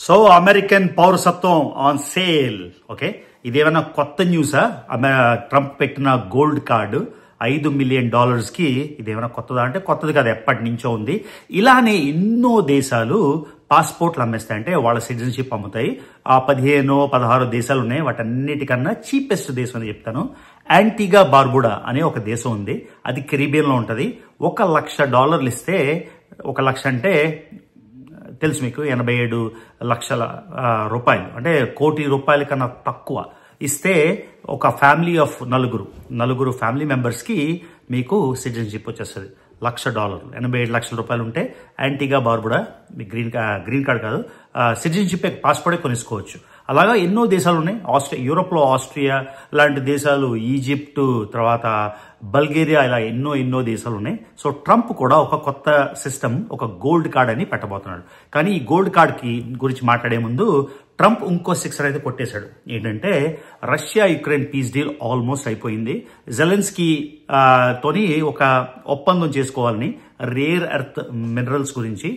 So American పౌరసత్వం on sale. Okay, ఇదేమైనా కొత్త న్యూసా? ట్రంప్ పెట్టిన గోల్డ్ కార్డు $5 మిలియన్ కి ఇదేమైనా కొత్తదా అంటే కొత్తది కాదు, ఎప్పటి నుంచో ఉంది. ఇలానే ఎన్నో దేశాలు పాస్పోర్ట్లు అమ్మేస్తాయి, అంటే వాళ్ళ సిటిజన్షిప్ అమ్ముతాయి. ఆ 15-16 దేశాలు ఉన్నాయి. వాటన్నిటికన్నా చీపెస్ట్ దేశం అని చెప్తాను. యాంటిగా బార్బుడా అనే ఒక దేశం ఉంది. అది కెరీబియన్ లో ఉంటది. $1,00,000 ఇస్తే, 1 లక్ష అంటే తెలుసు మీకు, 87 లక్షల రూపాయలు, అంటే ₹1 కోటి కన్నా తక్కువ ఇస్తే ఒక ఫ్యామిలీ ఆఫ్ నలుగురు ఫ్యామిలీ మెంబర్స్ కి మీకు సిటిజన్షిప్ వచ్చేస్తుంది. $1,00,000, 87 లక్షల రూపాయలు ఉంటే యాంటిగా బార్బుడా మీ గ్రీన్ కార్డ్ కాదు, సిటిజన్షిప్ పాస్పోర్టే కొనుక్కోవచ్చు. అలాగా ఎన్నో దేశాలు ఉన్నాయి. యూరోప్ లో ఆస్ట్రియా లాంటి దేశాలు, ఈజిప్ట్, తర్వాత బల్గేరియా, ఇలా ఎన్నో దేశాలు ఉన్నాయి. సో ట్రంప్ కూడా ఒక కొత్త సిస్టమ్, ఒక గోల్డ్ కార్డ్ అని పెట్టబోతున్నాడు. కానీ ఈ గోల్డ్ కార్డ్ గురించి మాట్లాడే ముందు ట్రంప్ ఇంకో సిక్సర్ అయితే కొట్టేశాడు. ఏంటంటే Russia Ukraine piece deal almost అయిపోయింది. జెలెన్స్కీ తోని ఒక ఒప్పందం చేసుకోవాలని, రేర్ ఎర్త్ మినరల్స్ గురించి,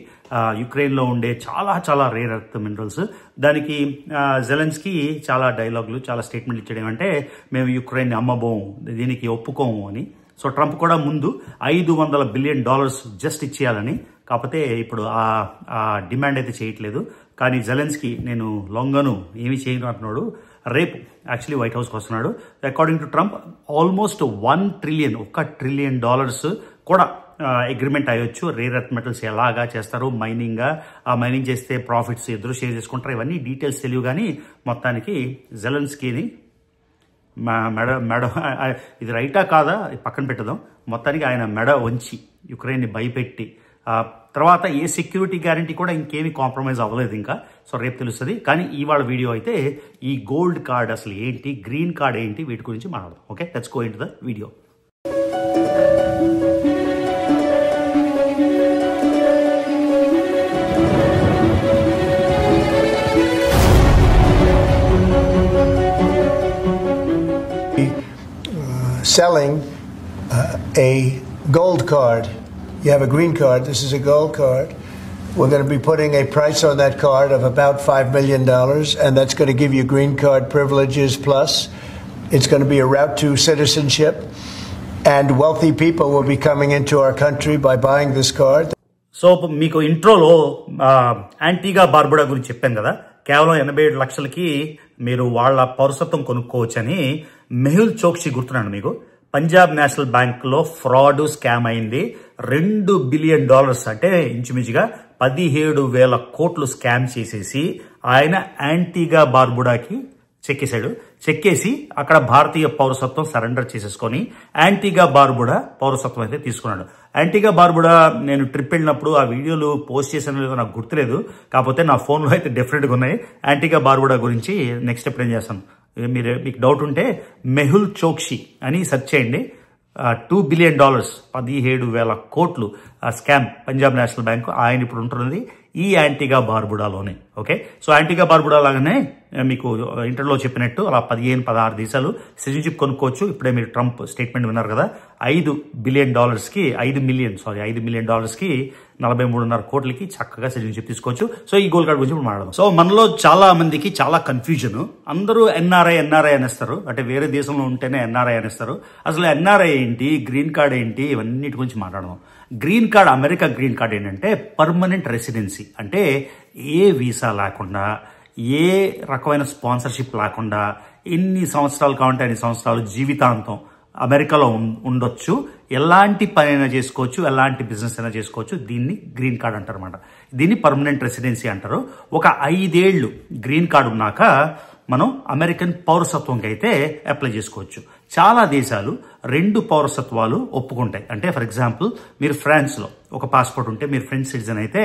యుక్రెయిన్ లో ఉండే చాలా రేర్ ఎర్త్ మినరల్స్. దానికి జెలెన్స్కీ చాలా డైలాగులు, చాలా స్టేట్మెంట్లు ఇచ్చాడు. ఏమంటే మేము యుక్రెయిన్ అమ్మబోము, దీనికి ఒప్పుకోము అని. సో ట్రంప్ కూడా ముందు $500 బిలియన్ జస్ట్ ఇచ్చేయాలని, కాకపోతే ఇప్పుడు ఆ డిమాండ్ అయితే చేయట్లేదు. కానీ జెలెన్స్కీ నేను లొంగను, ఏమి చేయను అంటున్నాడు. రేపు యాక్చువల్లీ వైట్ హౌస్కి వస్తున్నాడు. According to Trump almost $1 trillion కూడా అగ్రిమెంట్ అయ్యొచ్చు. రేర్ ఎర్త్ మెటల్స్ ఎలాగా చేస్తారు, మైనింగ్ చేస్తే ప్రాఫిట్స్ ఇద్దరు షేర్ చేసుకుంటారు, ఇవన్నీ డీటెయిల్స్ తెలియదు. కానీ మొత్తానికి జెలెన్స్కీని మెడ ఇది రైటా కాదా పక్కన పెట్టదాం. మొత్తానికి ఆయన మెడ వంచి యుక్రెయిన్ని భయపెట్టి, తర్వాత ఏ సెక్యూరిటీ గ్యారంటీ కూడా ఇంకేమీ కాంప్రమైజ్ అవ్వలేదు ఇంకా. సో రేపు తెలుస్తుంది. కానీ ఇవాళ వీడియో అయితే ఈ గోల్డ్ కార్డ్ అసలు ఏంటి, గ్రీన్ కార్డ్ ఏంటి, వీటి గురించి మాట్లాడదాం. Okay, let's go into the video. Selling a gold card. You have a green card. This is a gold card. We're going to be putting a price on that card of about $5 million, and that's going to give you green card privileges plus. It's going to be a route to citizenship, and wealthy people will be coming into our country by buying this card. So మీకు ఇంట్రోలో యాంటిగా Barbuda గురించి చెప్పాను కదా. కేవలం 87 లక్షలకి మీరు వాళ్ళ పౌరసత్వం కొనుక్కోవచ్చని. మెహుల్ చోక్సీ గుర్తున్నాను మీకు. పంజాబ్ నేషనల్ బ్యాంక్ లో ఫ్రాడ్ స్కామ్ అయింది. $2 బిలియన్, అంటే ఇంచుమించుగా 17,000 కోట్లు స్కామ్ చేసేసి ఆయన యాంటిగా బార్బుడాకి చెక్కేసి అక్కడ భారతీయ పౌరసత్వం సరెండర్ చేసేసుకొని యాంటిగా బార్బుడా పౌరసత్వం అయితే తీసుకున్నాడు. యాంటిగా బార్బుడా నేను ట్రిప్ వెళ్ళినప్పుడు ఆ వీడియోలు పోస్ట్ చేసానో లేదో నాకు గుర్తులేదు. కాకపోతే నా ఫోన్లో అయితే డెఫినెట్గా ఉన్నాయి. యాంటిగా బార్బుడా గురించి నెక్స్ట్ ఎప్పుడు ఏం చేస్తాను, మీకు డౌట్ ఉంటే మెహుల్ చోక్సీ అని సెర్చ్ చేయండి. $2 బిలియన్, 17,000 కోట్లు స్కామ్ పంజాబ్ నేషనల్ బ్యాంకు. ఆయన ఇప్పుడు ఉంటున్నది ఈ యాంటిగా బార్బుడాలోనే. ఓకే, సో యాంటిగా బార్బుడా లాగానే మీకు ఇంటర్లో చెప్పినట్టు అలా 15-16 దేశాలు సిటిజన్షిప్ కొనుక్కోవచ్చు. ఇప్పుడే మీరు ట్రంప్ స్టేట్మెంట్ విన్నారు కదా. $5 మిలియన్ కి 43.5 కోట్లకి చక్కగా సిటిజన్షిప్ తీసుకోవచ్చు. సో ఈ గోల్డ్ కార్డ్ గురించి ఇప్పుడు మాట్లాడదాం. సో మనలో చాలా మందికి చాలా కన్ఫ్యూజన్. అందరూ ఎన్ఆర్ఐ అనేస్తారు, అంటే వేరే దేశంలో ఉంటేనే ఎన్ఆర్ఐ అనేస్తారు. అసలు ఎన్ఆర్ఐ ఏంటి, గ్రీన్ కార్డ్ ఏంటి, ఇవన్నిటి గురించి మాట్లాడదాం. Green card, America green card ఏంటంటే పర్మనెంట్ రెసిడెన్సీ, అంటే ఏ వీసా లేకుండా, ఏ రకమైన స్పాన్సర్షిప్ లేకుండా, ఎన్ని సంవత్సరాలు కావాలంటే అన్ని సంవత్సరాలు జీవితాంతం అమెరికాలో ఉండొచ్చు. ఎలాంటి పని అయినా చేసుకోవచ్చు, ఎలాంటి బిజినెస్ అయినా చేసుకోవచ్చు. దీన్ని గ్రీన్ కార్డ్ అంటారు అన్నమాట. దీన్ని పర్మనెంట్ రెసిడెన్సీ అంటారు. ఒక 5 ఏళ్లు గ్రీన్ కార్డు ఉన్నాక మనం అమెరికన్ పౌరసత్వంకి అయితే అప్లై చేసుకోవచ్చు. చాలా దేశాలు 2 పౌరసత్వాలు ఒప్పుకుంటాయి. అంటే ఫర్ ఎగ్జాంపుల్ మీరు ఫ్రాన్స్ లో ఒక పాస్పోర్ట్ ఉంటే, మీరు ఫ్రెంచ్ సిటిజన్ అయితే,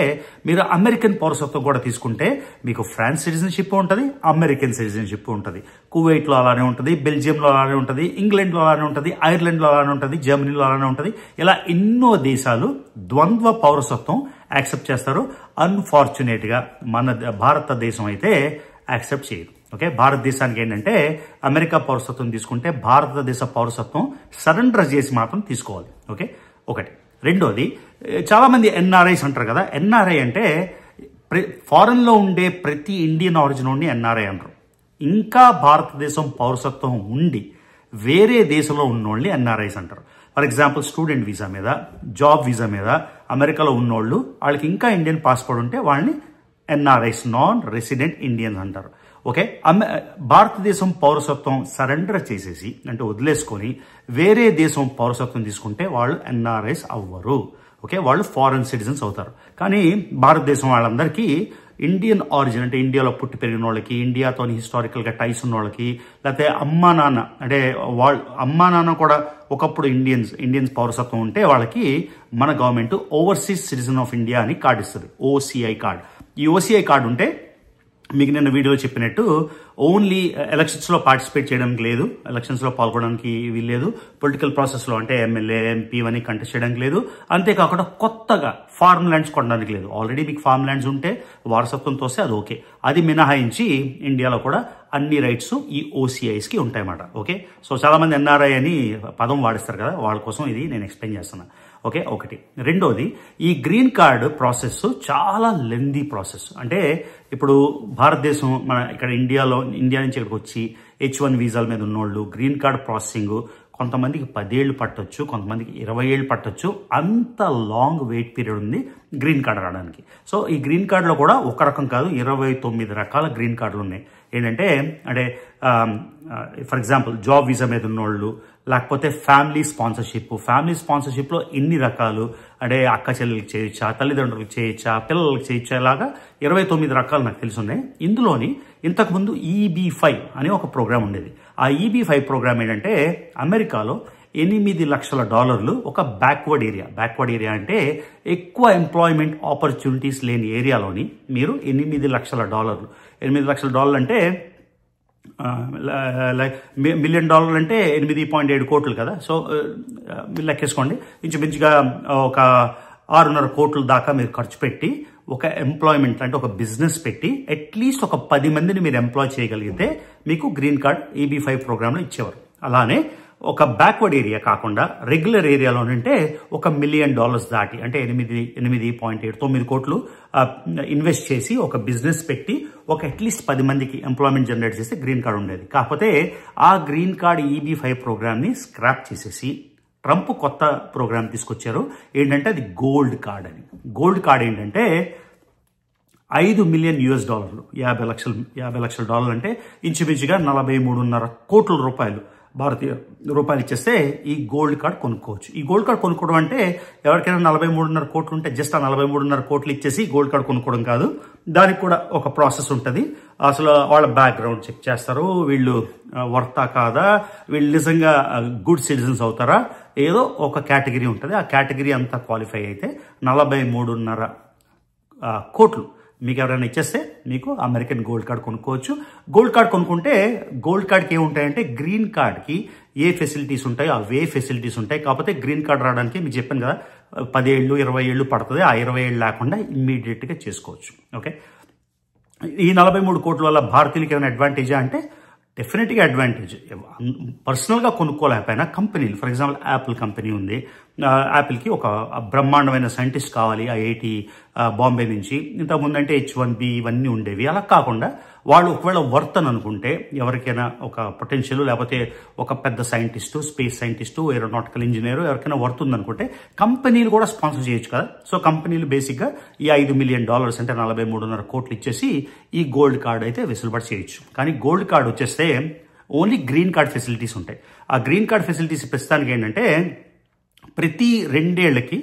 మీరు అమెరికన్ పౌరసత్వం కూడా తీసుకుంటే మీకు ఫ్రాన్స్ సిటిజన్షిప్ ఉంటుంది, అమెరికన్ సిటిజన్షిప్ ఉంటుంది. కువైట్ లో అలానే ఉంటుంది, బెల్జియం లో అలానే ఉంటుంది, ఇంగ్లాండ్ లో అలానే ఉంటుంది, ఐర్లాండ్ లో అలానే ఉంటుంది, జర్మనీలో అలానే ఉంటుంది. ఇలా ఎన్నో దేశాలు ద్వంద్వ పౌరసత్వం యాక్సెప్ట్ చేస్తారు. అన్ఫార్చునేట్ గా మన భారతదేశం అయితే యాక్సెప్ట్ చేయదు. ఓకే, భారతదేశానికి ఏంటంటే అమెరికా పౌరసత్వం తీసుకుంటే భారతదేశ పౌరసత్వం సరెండర్ చేసి మాత్రం తీసుకోవాలి. ఓకే, ఒకటి. రెండోది, చాలా మంది ఎన్ఆర్ఐస్ అంటారు కదా. ఎన్ఆర్ఐ అంటే ఫారెన్లో ఉండే ప్రతి ఇండియన్ ఆరిజిన్ ఉండి ఎన్ఆర్ఐ అనరు. ఇంకా భారతదేశం పౌరసత్వం ఉండి వేరే దేశంలో ఉన్నోళ్ళని ఎన్ఆర్ఐస్ అంటారు. ఫర్ ఎగ్జాంపుల్ స్టూడెంట్ వీసా మీద, జాబ్ వీసా మీద అమెరికాలో ఉన్నోళ్ళు, వాళ్ళకి ఇంకా ఇండియన్ పాస్పోర్ట్ ఉంటే వాళ్ళని ఎన్ఆర్ఐస్, నాన్ రెసిడెంట్ ఇండియన్స్ అంటారు. ఓకే, భారతదేశం పౌరసత్వం సరెండర్ చేసేసి అంటే వదిలేసుకొని వేరే దేశం పౌరసత్వం తీసుకుంటే వాళ్ళు ఎన్ఆర్ఐస్ అవ్వరు. ఓకే, వాళ్ళు ఫారెన్ సిటిజన్స్ అవుతారు. కానీ భారతదేశం వాళ్ళందరికీ ఇండియన్ ఆరిజిన్ అంటే ఇండియాలో పుట్టి పెరిగిన వాళ్ళకి, ఇండియాతో హిస్టారికల్గా టైస్ ఉన్న వాళ్ళకి, లేకపోతే అమ్మా నాన్న అంటే అమ్మా నాన్న కూడా ఒకప్పుడు ఇండియన్స్ పౌరసత్వం ఉంటే వాళ్ళకి మన government overseas citizen of India అని కార్డు ఇస్తుంది, ఓసీఐ కార్డు. ఈ ఓసీఐ కార్డు ఉంటే మీకు నిన్న వీడియోలో చెప్పినట్టు ఓన్లీ ఎలక్షన్స్లో పార్టిసిపేట్ చేయడానికి లేదు, ఎలక్షన్స్లో పాల్గొనడానికి వీల్లేదు, పొలిటికల్ ప్రాసెస్లో అంటే ఎమ్మెల్యే ఎంపీ ఇవన్నీ కంటెస్ట్ చేయడానికి లేదు, అంతేకాకుండా కొత్తగా ఫార్మ్ ల్యాండ్స్ కొనడానికి లేదు. ఆల్రెడీ మీకు ఫార్మ్ ల్యాండ్స్ ఉంటే వారసత్వంతో వస్తే అది ఓకే. అది మినహాయించి ఇండియాలో కూడా అన్ని రైట్స్ ఈ ఓసీఐస్కి ఉంటాయన్నమాట. ఓకే, సో చాలామంది ఎన్ఆర్ఐ అని పదం వాడిస్తారు కదా, వాళ్ళ కోసం ఇది నేను ఎక్స్ప్లెయిన్ చేస్తున్నాను. ఓకే, ఒకటి. రెండోది, ఈ గ్రీన్ కార్డ్ ప్రాసెస్ చాలా లెందీ ప్రాసెస్. అంటే ఇప్పుడు భారతదేశం మన ఇక్కడ ఇండియా నుంచి ఇక్కడికి వచ్చి H1 వీసాల మీద ఉన్నోళ్ళు గ్రీన్ కార్డ్ ప్రాసెసింగ్ కొంతమందికి 10 ఏళ్ళు పట్టొచ్చు, కొంతమందికి 20 ఏళ్ళు పట్టొచ్చు. అంత లాంగ్ వెయిట్ పీరియడ్ ఉంది గ్రీన్ కార్డ్ రావడానికి. సో ఈ గ్రీన్ కార్డులో కూడా ఒక రకం కాదు, 29 రకాల గ్రీన్ కార్డులు ఉన్నాయి. ఏంటంటే అంటే ఫర్ ఎగ్జాంపుల్ జాబ్ వీసా మీద ఉన్నోళ్ళు, లేకపోతే ఫ్యామిలీ స్పాన్సర్షిప్లో ఎన్ని రకాలు అంటే అక్క చెల్లెలకి చేయొచ్చా, తల్లిదండ్రులకు చేయొచ్చా, పిల్లలకి చేయొచ్చా, ఇలాగా 29 రకాలు నాకు తెలుసున్నాయి. ఇందులోని ఇంతకుముందు EB-5 అని ఒక ప్రోగ్రామ్ ఉండేది. ఆ EB-5 ప్రోగ్రామ్ ఏంటంటే అమెరికాలో $8 లక్షల ఒక బ్యాక్వర్డ్ ఏరియా అంటే ఎక్కువ ఎంప్లాయ్మెంట్ ఆపర్చునిటీస్ లేని ఏరియాలోని మీరు $8 లక్షల $8 లక్షల అంటే $1 మిలియన్ అంటే 8.7 కోట్లు కదా. సో మీరు లెక్కేసుకోండి, ఇంచుమించుగా ఒక 6.5 కోట్ల దాకా మీరు ఖర్చు పెట్టి ఒక ఎంప్లాయ్మెంట్ అంటే ఒక బిజినెస్ పెట్టి అట్లీస్ట్ ఒక 10 మందిని మీరు ఎంప్లాయ్ చేయగలిగితే మీకు గ్రీన్ కార్డ్ EB-5 ప్రోగ్రాంలో ఇచ్చేవారు. అలానే ఒక బ్యాక్వర్డ్ ఏరియా కాకుండా రెగ్యులర్ ఏరియాలోనంటే $1 మిలియన్ దాటి అంటే 8.9 కోట్లు ఇన్వెస్ట్ చేసి ఒక బిజినెస్ పెట్టి ఒక అట్లీస్ట్ 10 మందికి ఎంప్లాయ్మెంట్ జనరేట్ చేస్తే గ్రీన్ కార్డ్ ఉండేది. కాకపోతే ఆ గ్రీన్ కార్డ్ EB-5 ప్రోగ్రామ్ని స్క్రాప్ చేసేసి ట్రంప్ కొత్త ప్రోగ్రామ్ తీసుకొచ్చారు. ఏంటంటే అది గోల్డ్ కార్డ్ అని. గోల్డ్ కార్డ్ ఏంటంటే $5 మిలియన్ $50 లక్షల అంటే ఇంచుమించుగా 43.5 కోట్ల రూపాయలు భారతీయ రూపాయలు ఇచ్చేస్తే ఈ గోల్డ్ కార్డ్ కొనుక్కోవచ్చు. ఈ గోల్డ్ కార్డ్ కొనుక్కోవడం అంటే ఎవరికైనా 43.5 కోట్లు ఉంటే జస్ట్ ఆ 43.5 కోట్లు ఇచ్చేసి గోల్డ్ కార్డ్ కొనుక్కోవడం కాదు, దానికి కూడా ఒక ప్రాసెస్ ఉంటుంది. అసలు వాళ్ళ బ్యాక్గ్రౌండ్ చెక్ చేస్తారు, వీళ్ళు వర్తా కాదా, వీళ్ళు నిజంగా గుడ్ సిటిజన్స్ అవుతారా, ఏదో ఒక కేటగిరీ ఉంటుంది. ఆ కేటగిరీ అంతా క్వాలిఫై అయితే 43.5 కోట్లు మీకు ఎవరైనా ఇచ్చేస్తే మీకు అమెరికన్ గోల్డ్ కార్డ్ కొనుక్కోవచ్చు. గోల్డ్ కార్డ్ కొనుక్కుంటే గోల్డ్ కార్డ్కి ఏముంటాయంటే గ్రీన్ కార్డ్కి ఏ ఫెసిలిటీస్ ఉంటాయో అవే ఫెసిలిటీస్ ఉంటాయి. కాకపోతే గ్రీన్ కార్డ్ రావడానికి మీకు చెప్పాను కదా 10 ఏళ్ళు 20 ఏళ్ళు పడుతుంది. ఆ 20 ఏళ్ళు లేకుండా ఇమ్మీడియట్గా చేసుకోవచ్చు. ఓకే, ఈ 43 కోట్ల వల్ల భారతీయులకి ఏమైనా అడ్వాంటేజా అంటే డెఫినెట్గా అడ్వాంటేజ్. పర్సనల్గా కొనుక్కోలేకపోయినా కంపెనీలు, ఫర్ ఎగ్జాంపుల్ యాపిల్ కంపెనీ ఉంది, యాపిల్కి ఒక బ్రహ్మాండమైన సైంటిస్ట్ కావాలి IIT బాంబే నుంచి. ఇంతకుముందు అంటే H1B ఇవన్నీ ఉండేవి. అలా కాకుండా వాళ్ళు ఒకవేళ వర్త్ అని అనుకుంటే ఎవరికైనా ఒక పొటెన్షియల్ లేకపోతే ఒక పెద్ద scientist, space scientist, aeronautical engineer ఎవరికైనా వర్త్ ఉందనుకుంటే కంపెనీలు కూడా స్పాన్సర్ చేయొచ్చు కదా. సో కంపెనీలు బేసిక్గా ఈ $5 మిలియన్ అంటే 43.5 కోట్లు ఇచ్చేసి ఈ గోల్డ్ కార్డ్ అయితే వెసులుబాటు చేయొచ్చు. కానీ గోల్డ్ కార్డ్ వచ్చేస్తే ఓన్లీ గ్రీన్ కార్డ్ ఫెసిలిటీస్ ఉంటాయి. ఆ గ్రీన్ కార్డ్ ఫెసిలిటీస్ ప్రస్తుతానికి ఏంటంటే ప్రతి 2 ఏళ్ళకి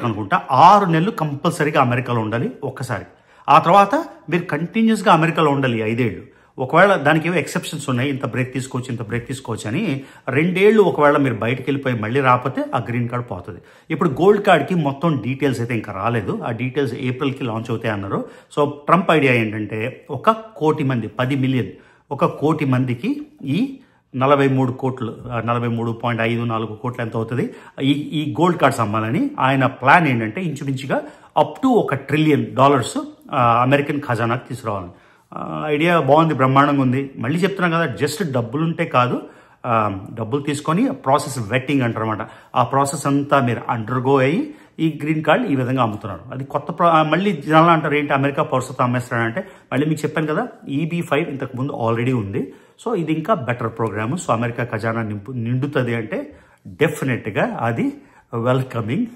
అనుకుంటా 6 నెలలు కంపల్సరీగా అమెరికాలో ఉండాలి ఒక్కసారి. ఆ తర్వాత మీరు కంటిన్యూస్గా అమెరికాలో ఉండాలి 5 ఏళ్ళు. ఒకవేళ దానికి ఏవో ఎక్సెప్షన్స్ ఉన్నాయి, ఇంత బ్రేక్ తీసుకోవచ్చు అని 2 ఏళ్ళు ఒకవేళ మీరు బయటకు వెళ్ళిపోయి మళ్ళీ రాకపోతే ఆ గ్రీన్ కార్డ్ పోతుంది. ఇప్పుడు గోల్డ్ కార్డ్కి మొత్తం డీటెయిల్స్ అయితే ఇంకా రాలేదు. ఆ డీటెయిల్స్ ఏప్రిల్కి లాంచ్ అవుతాయి అన్నారు. సో ట్రంప్ ఐడియా ఏంటంటే 1 కోటి మంది, 10 మిలియన్, 1 కోటి మందికి ఈ 43 కోట్లు 43.54 కోట్లు ఎంత అవుతుంది ఈ గోల్డ్ కార్డ్స్ అమ్మాలని ఆయన ప్లాన్ ఏంటంటే ఇంచుమించుగా అప్ టు $1 ట్రిలియన్ అమెరికన్ ఖజానాకి తీసుకురావాలని. ఐడియా బాగుంది, బ్రహ్మాండంగా ఉంది. మళ్ళీ చెప్తున్నాం కదా, జస్ట్ డబ్బులుంటే కాదు, డబ్బులు తీసుకొని ప్రాసెస్ వెట్టింగ్ అంటారన్నమాట. ఆ ప్రాసెస్ అంతా మీరు అండర్గో అయ్యి ఈ గ్రీన్ కార్డ్ ఈ విధంగా అమ్ముతున్నారు. అది మళ్ళీ జనాలు అంటారు ఏంటి అమెరికా పౌరసత్వం అమ్మేస్తాడంటే, మళ్ళీ మీకు చెప్పాను కదా EB-5 ఇంతకు ముందు ఆల్రెడీ ఉంది. సో ఇది ఇంకా బెటర్ ప్రోగ్రామ్. సో అమెరికా ఖజానా నిండుతుంది అంటే డెఫినెట్గా అది వెల్కమింగ్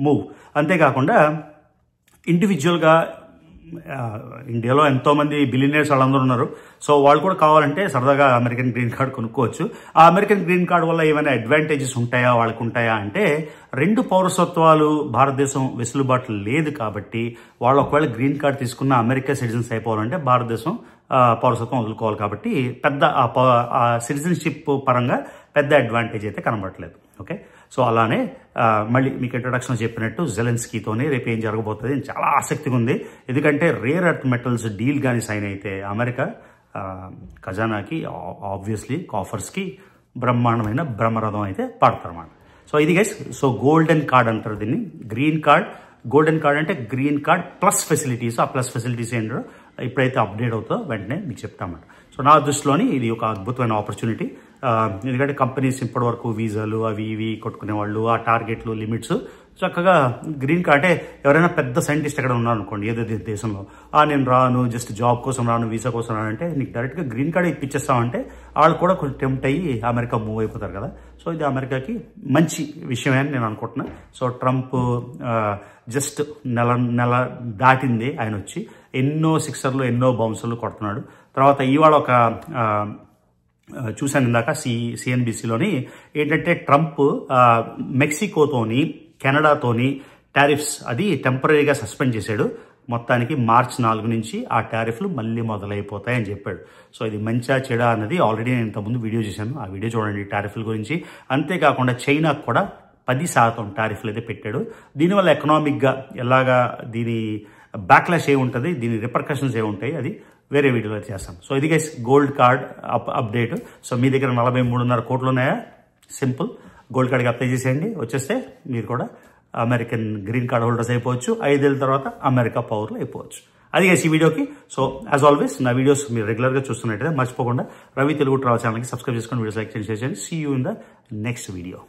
మూవ్. అంతేకాకుండా ఇండివిజువల్గా ఇండియాలో ఎంతోమంది బిలియనర్స్ వాళ్ళందరూ ఉన్నారు. సో వాళ్ళు కూడా కావాలంటే సరదాగా అమెరికన్ గ్రీన్ కార్డ్ కొనుక్కోవచ్చు. ఆ అమెరికన్ గ్రీన్ కార్డ్ వల్ల ఏమైనా అడ్వాంటేజెస్ ఉంటాయా వాళ్ళకు ఉంటాయా అంటే, 2 పౌరసత్వాలు భారతదేశం వెసులుబాటు లేదు కాబట్టి వాళ్ళు ఒకవేళ గ్రీన్ కార్డ్ తీసుకున్న అమెరికా సిటిజన్స్ అయిపోవాలంటే భారతదేశం పౌరసత్వం వదులుకోవాలి. కాబట్టి పెద్ద ఆ సిటిజన్షిప్ పరంగా పెద్ద అడ్వాంటేజ్ అయితే కనబడట్లేదు. ఓకే, సో అలానే మళ్ళీ మీకు ఇంట్రొడక్షన్ చెప్పినట్టు జెలెన్స్కీతోనే రేపు ఏం జరగబోతుంది చాలా ఆసక్తిగా ఉంది. ఎందుకంటే రేర్ ఎర్త్ మెటల్స్ డీల్ కానీ సైన్ అయితే అమెరికా ఖజానాకి ఆబ్వియస్లీ కాఫర్స్కి బ్రహ్మాండమైన బ్రహ్మరథం అయితే పడతారన్నమాట. సో ఇది గైస్, సో గోల్డెన్ కార్డ్ అంటారు దీన్ని. గ్రీన్ కార్డ్, గోల్డెన్ కార్డ్ అంటే గ్రీన్ కార్డ్ ప్లస్ ఫెసిలిటీస్. ఆ ప్లస్ ఫెసిలిటీస్ ఏంటో ఇప్పుడైతే అప్డేట్ అవుతుందో వెంటనే మీకు చెప్తామన్నమాట. సో నా దృష్టిలోని ఇది ఒక అద్భుతమైన ఆపర్చునిటీ. ఎందుకంటే కంపెనీస్ ఇప్పటి వరకు వీసాలు అవి ఇవి కొట్టుకునే వాళ్ళు, ఆ టార్గెట్లు లిమిట్స్ చక్కగా గ్రీన్ కార్డ్ అంటే ఎవరైనా పెద్ద సైంటిస్ట్ ఎక్కడ ఉన్నారనుకోండి ఏదో దేశంలో, నేను రాను జస్ట్ జాబ్ కోసం రాను వీసా కోసం రాను అంటే నీకు డైరెక్ట్గా గ్రీన్ కార్డ్ ఇప్పించేస్తామంటే వాళ్ళు కూడా కొంచెం టెంప్ట్ అయ్యి అమెరికా మూవ్ అయిపోతారు కదా. సో ఇది అమెరికాకి మంచి విషయమే అని నేను అనుకుంటున్నా. సో ట్రంప్ జస్ట్ నెల దాటింది ఆయన వచ్చి, ఎన్నో సిక్సర్లు ఎన్నో బౌన్సర్లు కొడుతున్నాడు. తర్వాత ఇవాళ ఒక చూశాను ఇందాక CNBCలోని ఏంటంటే ట్రంప్ మెక్సికోతోని కెనడాతోని టారిఫ్స్ అది టెంపరీగా సస్పెండ్ చేశాడు. మొత్తానికి మార్చి 4 నుంచి ఆ టారిఫ్లు మళ్ళీ మొదలైపోతాయని చెప్పాడు. సో ఇది మంచా చెడా అన్నది ఆల్రెడీ నేను ఇంతకుముందు వీడియో చేశాను, ఆ వీడియో చూడండి టారిఫ్ల గురించి. అంతేకాకుండా చైనాకు కూడా 10% టారిఫ్లు అయితే పెట్టాడు. దీనివల్ల ఎకనామిక్గా ఎలాగా దీని బ్యాక్లాష్ ఏముంటుంది, దీని రిపర్కషన్స్ ఏముంటాయి అది వేరే వీడియోలో చేస్తాం. సో ఇది guys gold card update. So మీ దగ్గర 43.5 కోట్లు ఉన్నాయా? సింపుల్, గోల్డ్ కార్డ్కి అప్లై చేసేయండి, వచ్చేస్తే మీరు కూడా అమెరికన్ గ్రీన్ కార్డ్ హోల్డర్స్ అయిపోవచ్చు. 5 ఏళ్ళ తర్వాత అమెరికా పౌరులు అయిపోవచ్చు. అది గైస్ ఈ వీడియోకి. సో యాజ్ ఆల్వేస్ నా వీడియోస్ మీరు రెగ్యులర్గా చూస్తున్నట్టయితే మర్చిపోకుండా రవి తెలుగు ట్రావెల్ ఛానల్కి సబ్స్క్రైబ్ చేసుకొని వీడియోస్ లైక్ చేయండి. See you in the next video.